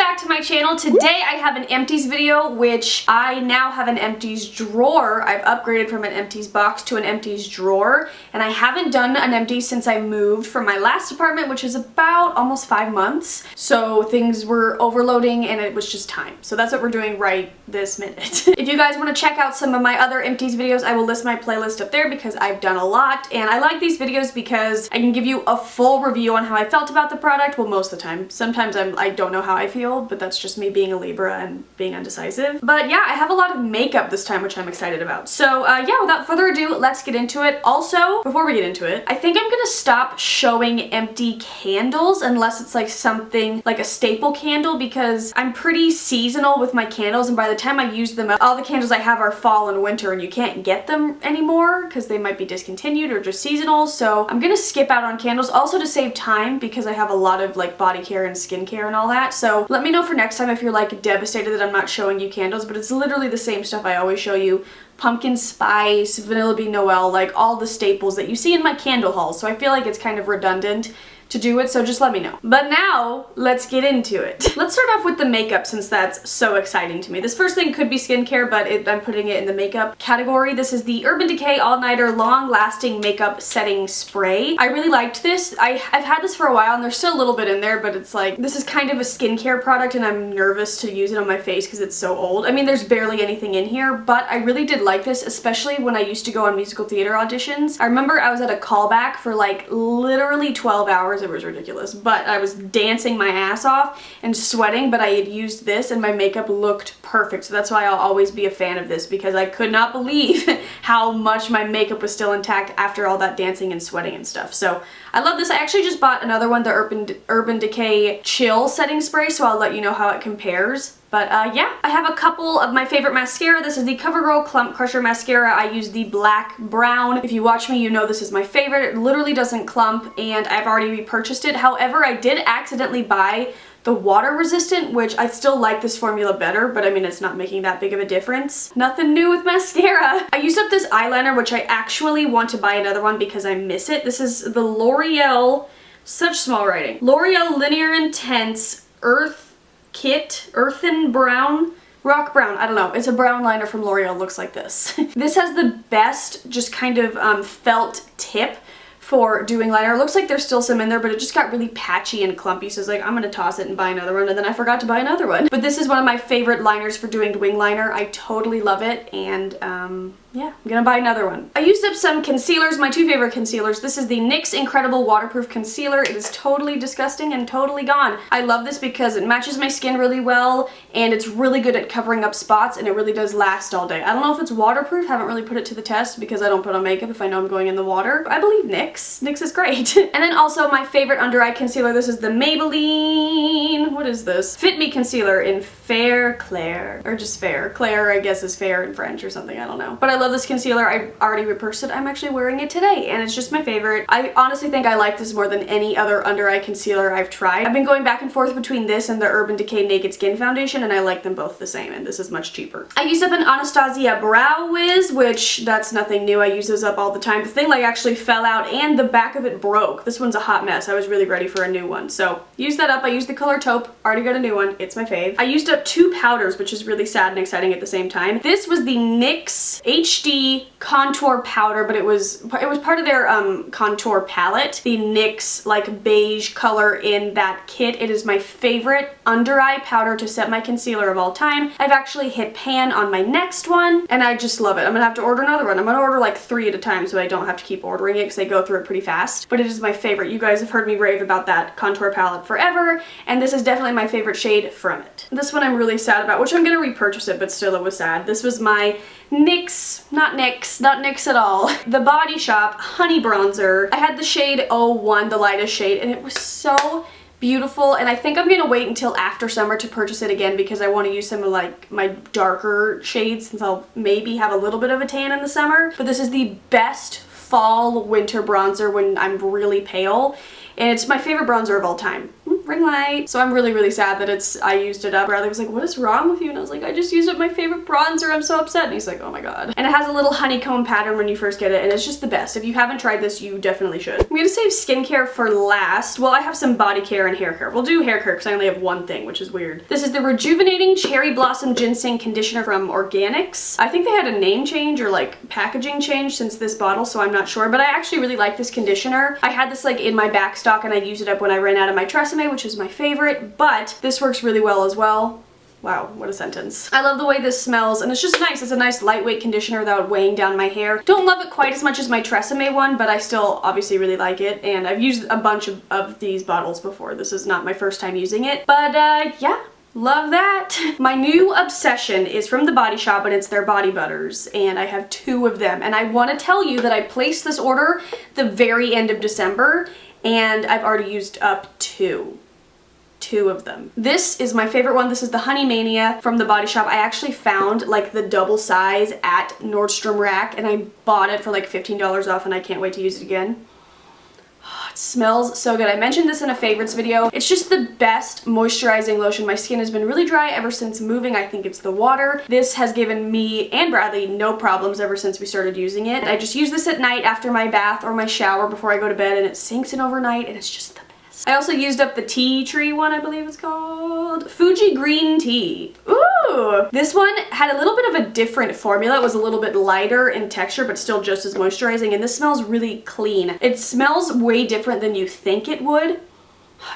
back to my channel. Today I have an Empties video, which I now have an Empties drawer. I've upgraded from an Empties box to an Empties drawer, and I haven't done an Empties since I moved from my last apartment, which is about almost 5 months. So things were overloading and it was just time. So that's what we're doing right this minute. If you guys want to check out some of my other Empties videos, I will list my playlist up there because I've done a lot, and I like these videos because I can give you a full review on how I felt about the product. Well, most of the time. Sometimes I don't know how I feel, but that's just me being a Libra and being undecisive. But yeah, I have a lot of makeup this time, which I'm excited about. So yeah, without further ado, let's get into it. Also, before we get into it, I think I'm gonna stop showing empty candles unless it's like something like a staple candle, because I'm pretty seasonal with my candles, and by the time I use them, all the candles I have are fall and winter, and you can't get them anymore because they might be discontinued or just seasonal. So I'm gonna skip out on candles, also to save time because I have a lot of like body care and skincare and all that. So let me know for next time if you're like devastated that I'm not showing you candles, but it's literally the same stuff I always show you. Pumpkin spice, vanilla bean noel, like all the staples that you see in my candle hauls. So I feel like it's kind of redundant to do it, so just let me know. But now, let's get into it. Let's start off with the makeup, since that's so exciting to me. This first thing could be skincare, but I'm putting it in the makeup category. This is the Urban Decay All Nighter Long Lasting Makeup Setting Spray. I really liked this. I've had this for a while, and there's still a little bit in there, but it's like, this is kind of a skincare product, and I'm nervous to use it on my face because it's so old. I mean, there's barely anything in here, but I really did like this, especially when I used to go on musical theater auditions. I remember I was at a callback for like literally 12 hours. It was ridiculous, but I was dancing my ass off and sweating, but I had used this and my makeup looked perfect. So that's why I'll always be a fan of this, because I could not believe how much my makeup was still intact after all that dancing and sweating and stuff. So I love this. I actually just bought another one, the Urban Decay Chill Setting Spray, so I'll let you know how it compares. But yeah, I have a couple of my favorite mascara. This is the CoverGirl Clump Crusher Mascara. I use the black brown. If you watch me, you know this is my favorite. It literally doesn't clump, and I've already repurchased it. However, I did accidentally buy the water resistant, which I still like this formula better, but I mean, it's not making that big of a difference. Nothing new with mascara. I used up this eyeliner, which I actually want to buy another one because I miss it. This is the L'Oreal, such small writing, L'Oreal Linear Intense Earthen Brown? Rock Brown, I don't know. It's a brown liner from L'Oreal, looks like this. This has the best just kind of felt tip for doing liner. It looks like there's still some in there, but it just got really patchy and clumpy, so I was like, I'm gonna toss it and buy another one, and then I forgot to buy another one. But this is one of my favorite liners for doing wing liner. I totally love it, and yeah, I'm gonna buy another one. I used up some concealers, my two favorite concealers. This is the NYX Incredible Waterproof Concealer. It is totally disgusting and totally gone. I love this because it matches my skin really well, and it's really good at covering up spots, and it really does last all day. I don't know if it's waterproof, haven't really put it to the test because I don't put on makeup if I know I'm going in the water. But I believe NYX. NYX is great. And then also my favorite under eye concealer. This is the Maybelline, what is this? Fit Me Concealer in Fair Claire, or just Fair. Claire, I guess, is fair in French or something, I don't know. But I love this concealer. I already repurchased it. I'm actually wearing it today, and it's just my favorite. I honestly think I like this more than any other under eye concealer I've tried. I've been going back and forth between this and the Urban Decay Naked Skin Foundation, and I like them both the same, and this is much cheaper. I used up an Anastasia Brow Wiz, which that's nothing new. I use those up all the time. The thing like actually fell out, and the back of it broke. This one's a hot mess. I was really ready for a new one, so use that up. I used the color taupe. Already got a new one. It's my fave. I used up 2 powders, which is really sad and exciting at the same time. This was the NYX HD contour powder, but it was part of their contour palette. The NYX like beige color in that kit. It is my favorite under eye powder to set my concealer of all time. I've actually hit pan on my next one, and I just love it. I'm gonna have to order another one. I'm gonna order like 3 at a time so I don't have to keep ordering it because I go through it pretty fast. But it is my favorite. You guys have heard me rave about that contour palette forever, and this is definitely my favorite shade from it. This one I'm really sad about, which I'm gonna repurchase it, but still it was sad. This was my NYX, not NYX at all, The Body Shop Honey Bronzer. I had the shade 01, the lightest shade, and it was so beautiful, and I think I'm gonna wait until after summer to purchase it again because I want to use some of like my darker shades since I'll maybe have a little bit of a tan in the summer. But this is the best fall winter bronzer when I'm really pale, and it's my favorite bronzer of all time. ring light. So I'm really, really sad that I used it up. Bradley was like, what is wrong with you? And I was like, I just used up my favorite bronzer. I'm so upset. And he's like, oh my god. And it has a little honeycomb pattern when you first get it, and it's just the best. If you haven't tried this, you definitely should. I'm gonna save skincare for last. Well, I have some body care and hair care. We'll do hair care because I only have one thing, which is weird. This is the Rejuvenating Cherry Blossom Ginseng Conditioner from Organics. I think they had a name change or like packaging change since this bottle, so I'm not sure, but I actually really like this conditioner. I had this like in my back stock and I used it up when I ran out of my Tresemme, which is my favorite, but this works really well as well. Wow, what a sentence. I love the way this smells, and it's just nice. It's a nice lightweight conditioner without weighing down my hair. Don't love it quite as much as my Tresemme one, but I still obviously really like it, and I've used a bunch of these bottles before. This is not my first time using it, but yeah. Love that. My new obsession is from The Body Shop, and it's their body butters, and I have 2 of them, and I want to tell you that I placed this order the very end of December, and I've already used up 2 of them. This is my favorite one. This is the Honey Mania from The Body Shop. I actually found like the double size at Nordstrom Rack, and I bought it for like $15 off, and I can't wait to use it again. It smells so good. I mentioned this in a favorites video. It's just the best moisturizing lotion. My skin has been really dry ever since moving. I think it's the water. This has given me and Bradley no problems ever since we started using it. I just use this at night after my bath or my shower before I go to bed, and it sinks in overnight, and it's just the best. I also used up the tea tree one, I believe it's called. Fuji Green Tea. Ooh! This one had a little bit of a different formula. It was a little bit lighter in texture, but still just as moisturizing, and this smells really clean. It smells way different than you think it would.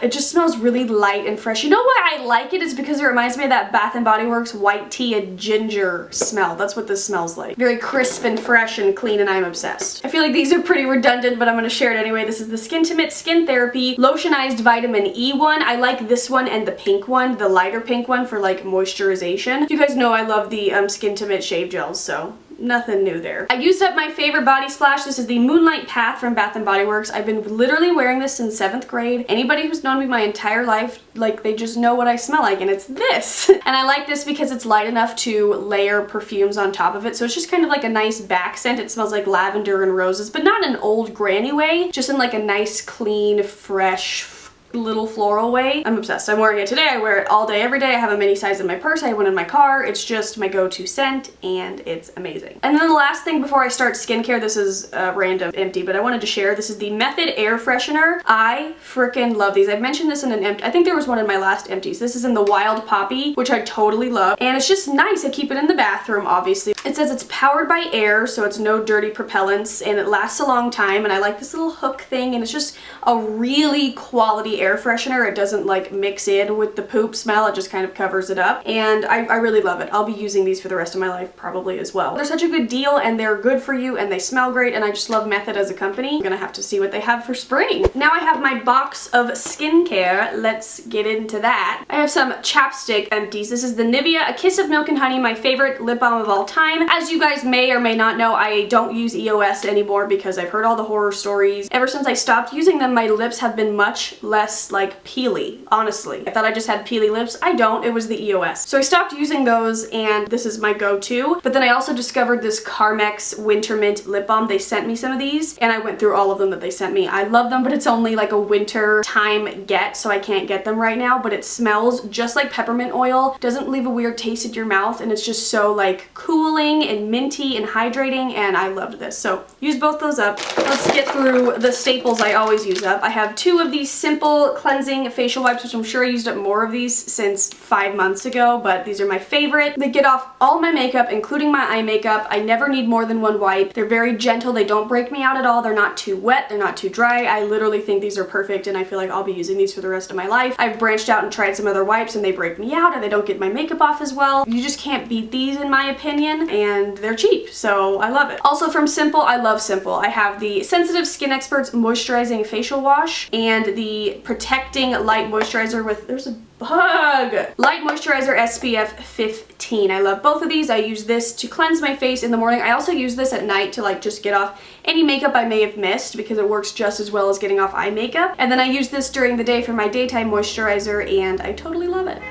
It just smells really light and fresh. You know why I like it is because it reminds me of that Bath & Body Works white tea and ginger smell. That's what this smells like. Very crisp and fresh and clean, and I'm obsessed. I feel like these are pretty redundant, but I'm going to share it anyway. This is the Skintimate Skin Therapy Lotionized Vitamin E one. I like this one and the pink one, the lighter pink one for like moisturization. You guys know I love the Skintimate shave gels, so nothing new there. I used up my favorite body splash. This is the Moonlight Path from Bath & Body Works. I've been literally wearing this since 7th grade. Anybody who's known me my entire life, like, they just know what I smell like, and it's this. And I like this because it's light enough to layer perfumes on top of it, so it's just kind of like a nice back scent. It smells like lavender and roses, but not in an old granny way, just in like a nice, clean, fresh, little floral way. I'm obsessed. I'm wearing it today. I wear it all day, every day. I have a mini size in my purse. I have one in my car. It's just my go-to scent, and it's amazing. And then the last thing before I start skincare, this is random empty, but I wanted to share. This is the Method Air Freshener. I freaking love these. I've mentioned this in an empty. I think there was one in my last empties. This is in the Wild Poppy, which I totally love, and it's just nice. I keep it in the bathroom, obviously. It says it's powered by air, so it's no dirty propellants, and it lasts a long time, and I like this little hook thing, and it's just a really quality air freshener. It doesn't like mix in with the poop smell, it just kind of covers it up, and I really love it. I'll be using these for the rest of my life probably as well. They're such a good deal, and they're good for you, and they smell great, and I just love Method as a company. I'm gonna have to see what they have for spring. Now I have my box of skincare. Let's get into that. I have some chapstick empties. This is the Nivea A Kiss of Milk and Honey, my favorite lip balm of all time. As you guys may or may not know, I don't use EOS anymore because I've heard all the horror stories. Ever since I stopped using them, my lips have been much less like peely, honestly. I thought I just had peely lips. I don't. It was the EOS. So I stopped using those, and this is my go-to. But then I also discovered this Carmex Winter Mint lip balm. They sent me some of these, and I went through all of them that they sent me. I love them, but it's only like a winter time get, so I can't get them right now, but it smells just like peppermint oil. Doesn't leave a weird taste in your mouth, and it's just so like cooling and minty and hydrating, and I loved this. So use both those up. Let's get through the staples I always use up. I have 2 of these simple cleansing facial wipes, which I'm sure I used up more of these since 5 months ago, but these are my favorite. They get off all my makeup, including my eye makeup. I never need more than 1 wipe. They're very gentle. They don't break me out at all. They're not too wet. They're not too dry. I literally think these are perfect, and I feel like I'll be using these for the rest of my life. I've branched out and tried some other wipes, and they break me out, and they don't get my makeup off as well. You just can't beat these in my opinion, and they're cheap, so I love it. Also from Simple, I love Simple. I have the Sensitive Skin Experts Moisturizing Facial Wash and the Protecting Light Moisturizer with, there's a bug! Light Moisturizer SPF 15. I love both of these. I use this to cleanse my face in the morning. I also use this at night to like just get off any makeup I may have missed because it works just as well as getting off eye makeup. And then I use this during the day for my daytime moisturizer, and I totally love it.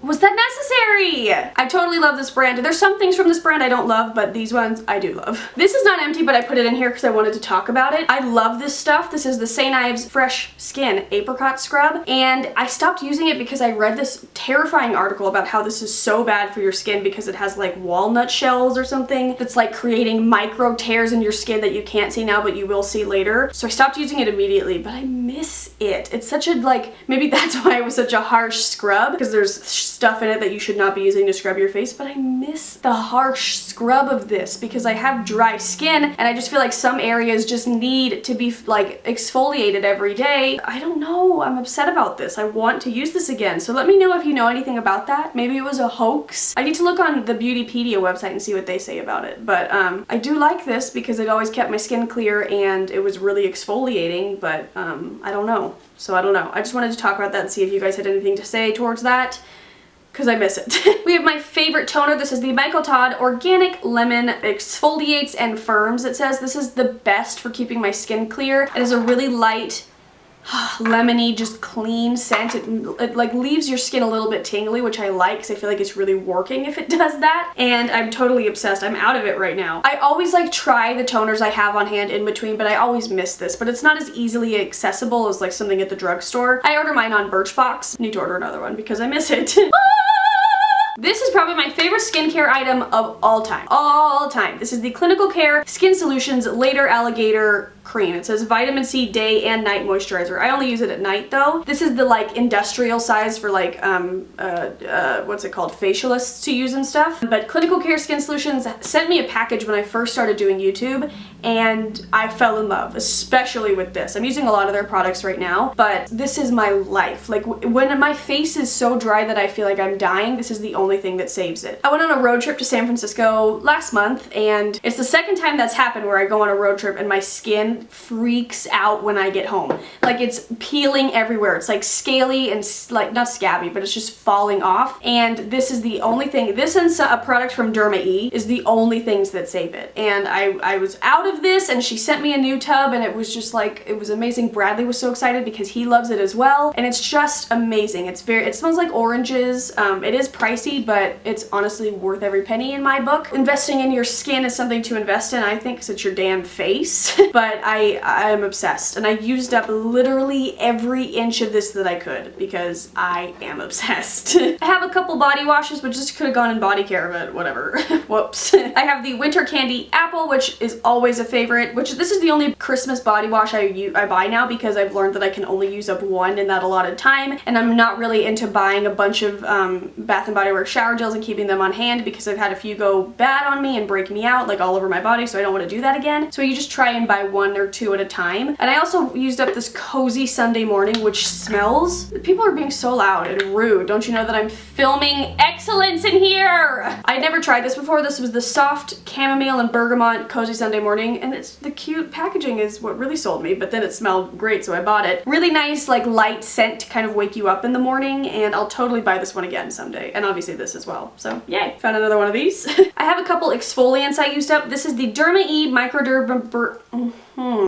Was that necessary? Berry. I totally love this brand. There's some things from this brand I don't love, but these ones I do love. This is not empty, but I put it in here because I wanted to talk about it. I love this stuff. This is the St. Ives Fresh Skin Apricot Scrub, and I stopped using it because I read this terrifying article about how this is so bad for your skin because it has like walnut shells or something that's like creating micro tears in your skin that you can't see now but you will see later. So I stopped using it immediately, but I miss it. It's such a like, maybe that's why it was such a harsh scrub, because there's stuff in it that you should not be using to scrub your face, but I miss the harsh scrub of this because I have dry skin and I just feel like some areas just need to be like exfoliated every day. I don't know, I'm upset about this. I want to use this again, so let me know if you know anything about that. Maybe it was a hoax. I need to look on the Beautypedia website and see what they say about it, but I do like this because it always kept my skin clear and it was really exfoliating, but I don't know. So I don't know. I just wanted to talk about that and see if you guys had anything to say towards that, because I miss it. We have my favorite toner. This is the Michael Todd Organic Lemon Exfoliates and Firms. It says this is the best for keeping my skin clear. It has a really light, lemony, just clean scent. It like leaves your skin a little bit tingly, which I like because I feel like it's really working if it does that, and I'm totally obsessed. I'm out of it right now. I always like try the toners I have on hand in between, but I always miss this, but it's not as easily accessible as like something at the drugstore. I order mine on Birchbox. Need to order another one because I miss it. This is probably my favorite skincare item of all time. All time. This is the Clinical Care Skin Solutions Later Alligator Cream. It says vitamin C day and night moisturizer. I only use it at night though. This is the like industrial size for like what's it called, facialists to use and stuff. But Clinical Care Skin Solutions sent me a package when I first started doing YouTube and I fell in love, especially with this. I'm using a lot of their products right now, but this is my life. Like when my face is so dry that I feel like I'm dying, this is the only thing that saves it. I went on a road trip to San Francisco last month, and it's the second time that's happened where I go on a road trip and my skin freaks out when I get home. Like it's peeling everywhere. It's like scaly and like not scabby, but it's just falling off. And this is the only thing, this and a product from Derma E is the only things that save it. And I was out of this and she sent me a new tub and it was just like, it was amazing. Bradley was so excited because he loves it as well. And it's just amazing. It smells like oranges. It is pricey, but it's honestly worth every penny in my book. Investing in your skin is something to invest in, I think, because it's your damn face. But I'm obsessed, and I used up literally every inch of this that I could because I am obsessed. I have a couple body washes, but just could have gone in body care, but whatever. Whoops. I have the Winter Candy Apple, which is always a favorite, which this is the only Christmas body wash I buy now because I've learned that I can only use up one in that allotted time, and I'm not really into buying a bunch of Bath & Body Works shower gels and keeping them on hand because I've had a few go bad on me and break me out like all over my body, so I don't want to do that again. So you just try and buy one or two at a time. And I also used up this Cozy Sunday Morning, which smells. People are being so loud and rude. Don't you know that I'm filming excellence in here? I never tried this before. This was the Soft Chamomile and Bergamot Cozy Sunday Morning, and it's the cute packaging is what really sold me, but then it smelled great, so I bought it. Really nice, like light scent to kind of wake you up in the morning, and I'll totally buy this one again someday, and obviously this as well. So yay, found another one of these. I have a couple exfoliants I used up. This is the Derma E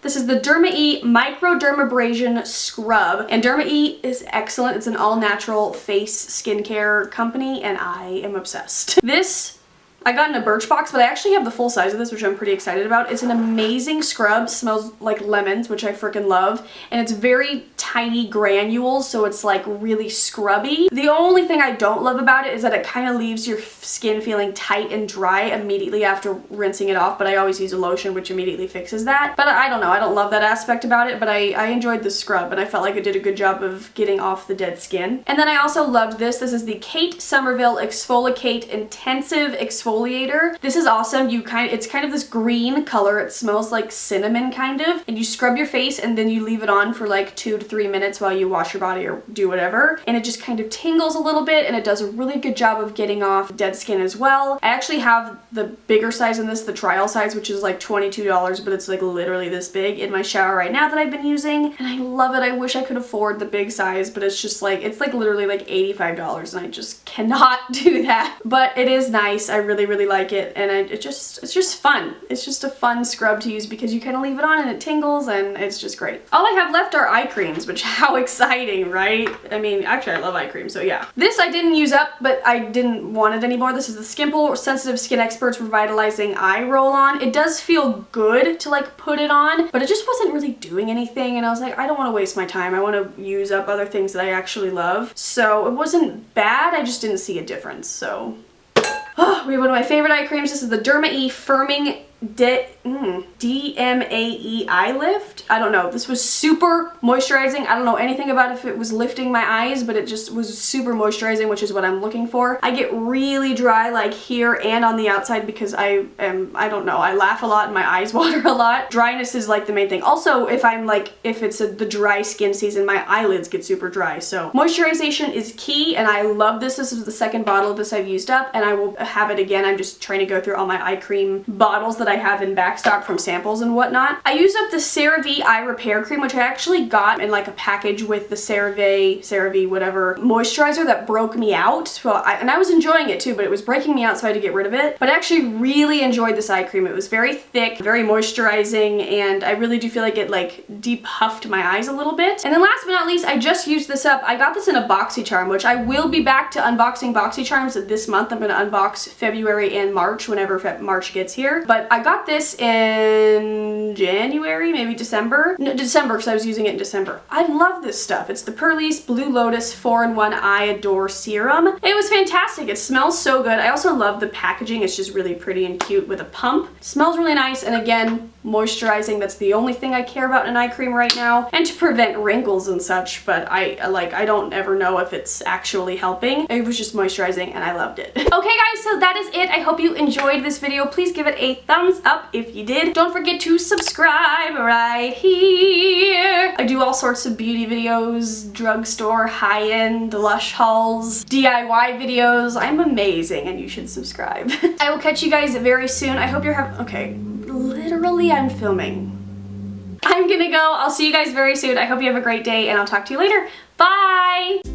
This is the Derma E Microdermabrasion Scrub, and Derma E is excellent. It's an all-natural face skincare company, and I am obsessed. This I got in a Birchbox, but I actually have the full size of this, which I'm pretty excited about. It's an amazing scrub, smells like lemons, which I freaking love, and it's very tiny granules, so it's like really scrubby. The only thing I don't love about it is that it kind of leaves your skin feeling tight and dry immediately after rinsing it off, but I always use a lotion, which immediately fixes that. But I don't know, I don't love that aspect about it, but I enjoyed the scrub, and I felt like it did a good job of getting off the dead skin. And then I also loved this. This is the Kate Somerville Exfoliate Intensive Exfoliator. This is awesome. It's kind of this green color. It smells like cinnamon kind of, and you scrub your face and then you leave it on for like 2 to 3 minutes while you wash your body or do whatever, and it just kind of tingles a little bit, and it does a really good job of getting off dead skin as well. I actually have the bigger size in this, the trial size, which is like $22, but it's like literally this big in my shower right now that I've been using, and I love it. I wish I could afford the big size, but it's just like, it's like literally like $85, and I just cannot do that. But it is nice. I really really, really like it, and it's just fun. It's just a fun scrub to use because you kind of leave it on and it tingles, and it's just great. All I have left are eye creams, which how exciting, right? I mean, actually I love eye cream, so yeah. This I didn't use up, but I didn't want it anymore. This is the Skimple Sensitive Skin Experts Revitalizing Eye Roll-On. It does feel good to like put it on, but it just wasn't really doing anything, and I was like, I don't want to waste my time. I want to use up other things that I actually love. So it wasn't bad, I just didn't see a difference, so. Oh, we have one of my favorite eye creams. This is the Derma E Firming DMAE Eye Lift. I don't know. This was super moisturizing. I don't know anything about if it was lifting my eyes, but it just was super moisturizing, which is what I'm looking for. I get really dry like here and on the outside because I don't know, I laugh a lot and my eyes water a lot. Dryness is like the main thing. Also, if it's the dry skin season, my eyelids get super dry. So moisturization is key, and I love this. This is the second bottle of this I've used up, and I will have it again. I'm just trying to go through all my eye cream bottles that I have in backstock from samples and whatnot. I used up the CeraVe Eye Repair Cream, which I actually got in like a package with the CeraVe whatever moisturizer that broke me out. Well, and I was enjoying it too, but it was breaking me out, so I had to get rid of it. But I actually really enjoyed this eye cream. It was very thick, very moisturizing, and I really do feel like it like depuffed my eyes a little bit. And then last but not least, I just used this up. I got this in a BoxyCharm, which I will be back to unboxing BoxyCharms this month. I'm going to unbox February and March whenever March gets here. But I got this in January, maybe December. No, December, because I was using it in December. I love this stuff. It's the Purlisse Blue Lotus 4-in-1 Eye Adore Serum. It was fantastic. It smells so good. I also love the packaging. It's just really pretty and cute with a pump. It smells really nice, and again, moisturizing. That's the only thing I care about in an eye cream right now, and to prevent wrinkles and such, but I don't ever know if it's actually helping. It was just moisturizing and I loved it. Okay guys, so that is it. I hope you enjoyed this video. Please give it a thumbs up if you did. Don't forget to subscribe right here. I do all sorts of beauty videos, drugstore, high-end, lush hauls, DIY videos. I'm amazing and you should subscribe. I will catch you guys very soon. I hope you're okay, literally I'm filming. I'm gonna go. I'll see you guys very soon. I hope you have a great day, and I'll talk to you later. Bye!